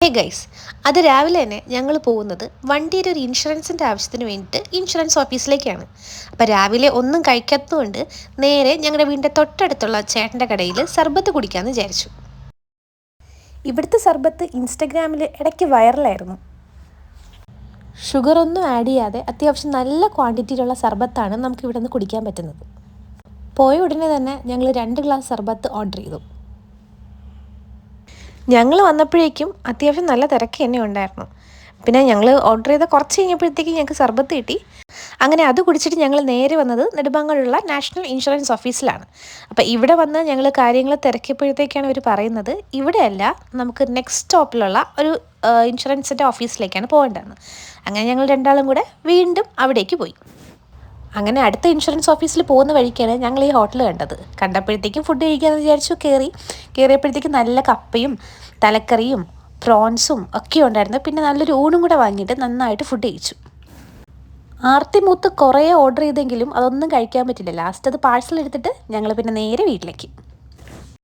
Hey guys, അത് രാവിലെ തന്നെ ഞങ്ങൾ പോകുന്നത് വണ്ടിയുടെ ഒരു ഇൻഷുറൻസിൻ്റെ ആവശ്യത്തിന് വേണ്ടിയിട്ട് ഇൻഷുറൻസ് ഓഫീസിലേക്കാണ്. അപ്പോൾ രാവിലെ ഒന്നും കഴിക്കാത്തതുകൊണ്ട് നേരെ ഞങ്ങളുടെ വീടിൻ്റെ തൊട്ടടുത്തുള്ള ചേട്ടൻ്റെ കടയിൽ സർബത്ത് കുടിക്കാമെന്ന് വിചാരിച്ചു. ഇവിടുത്തെ സർബത്ത് ഇൻസ്റ്റഗ്രാമിൽ ഇടയ്ക്ക് വൈറലായിരുന്നു. ഷുഗറൊന്നും ആഡ് ചെയ്യാതെ അത്യാവശ്യം നല്ല ക്വാണ്ടിറ്റിയിലുള്ള സർബത്താണ് നമുക്ക് ഇവിടെ നിന്ന് കുടിക്കാൻ പറ്റുന്നത്. പോയ ഉടനെ തന്നെ ഞങ്ങൾ 2 ഗ്ലാസ് സർബത്ത് ഓർഡർ ചെയ്തു. ഞങ്ങൾ വന്നപ്പോഴേക്കും അത്യാവശ്യം നല്ല തിരക്ക് തന്നെ ഉണ്ടായിരുന്നു. പിന്നെ ഞങ്ങൾ ഓർഡർ ചെയ്ത കുറച്ച് കഴിഞ്ഞപ്പോഴത്തേക്കും ഞങ്ങൾക്ക് സർബത്ത് കിട്ടി. അങ്ങനെ അത് കുടിച്ചിട്ട് ഞങ്ങൾ നേരെ വന്നത് നെടുമ്പാങ്ങാടുള്ള നാഷണൽ ഇൻഷുറൻസ് ഓഫീസിലാണ്. അപ്പോൾ ഇവിടെ വന്ന് ഞങ്ങൾ കാര്യങ്ങൾ തിരക്കിയപ്പോഴത്തേക്കാണ് അവർ പറയുന്നത് ഇവിടെയല്ല, നമുക്ക് നെക്സ്റ്റ് സ്റ്റോപ്പിലുള്ള ഒരു ഇൻഷുറൻസിൻ്റെ ഓഫീസിലേക്കാണ് പോകേണ്ടതെന്ന്. അങ്ങനെ ഞങ്ങൾ രണ്ടാളും കൂടെ വീണ്ടും അവിടേക്ക് പോയി. അങ്ങനെ അടുത്ത ഇൻഷുറൻസ് ഓഫീസിൽ പോകുന്ന വഴിക്കാണ് ഞങ്ങൾ ഈ ഹോട്ടൽ കണ്ടപ്പോഴത്തേക്കും ഫുഡ് കഴിക്കാമെന്ന് വിചാരിച്ചു. കയറിയപ്പോഴത്തേക്കും നല്ല കപ്പയും തലക്കറിയും പ്രോൺസും ഒക്കെ ഉണ്ടായിരുന്നു. പിന്നെ നല്ലൊരു ഊണും കൂടെ വാങ്ങിയിട്ട് നന്നായിട്ട് ഫുഡ് കഴിച്ചു. ആർത്തി മൂത്ത് കുറേ ഓർഡർ ചെയ്തെങ്കിലും അതൊന്നും കഴിക്കാൻ പറ്റില്ല. ലാസ്റ്റ് അത് പാഴ്സൽ എടുത്തിട്ട് ഞങ്ങൾ പിന്നെ നേരെ വീട്ടിലേക്ക്.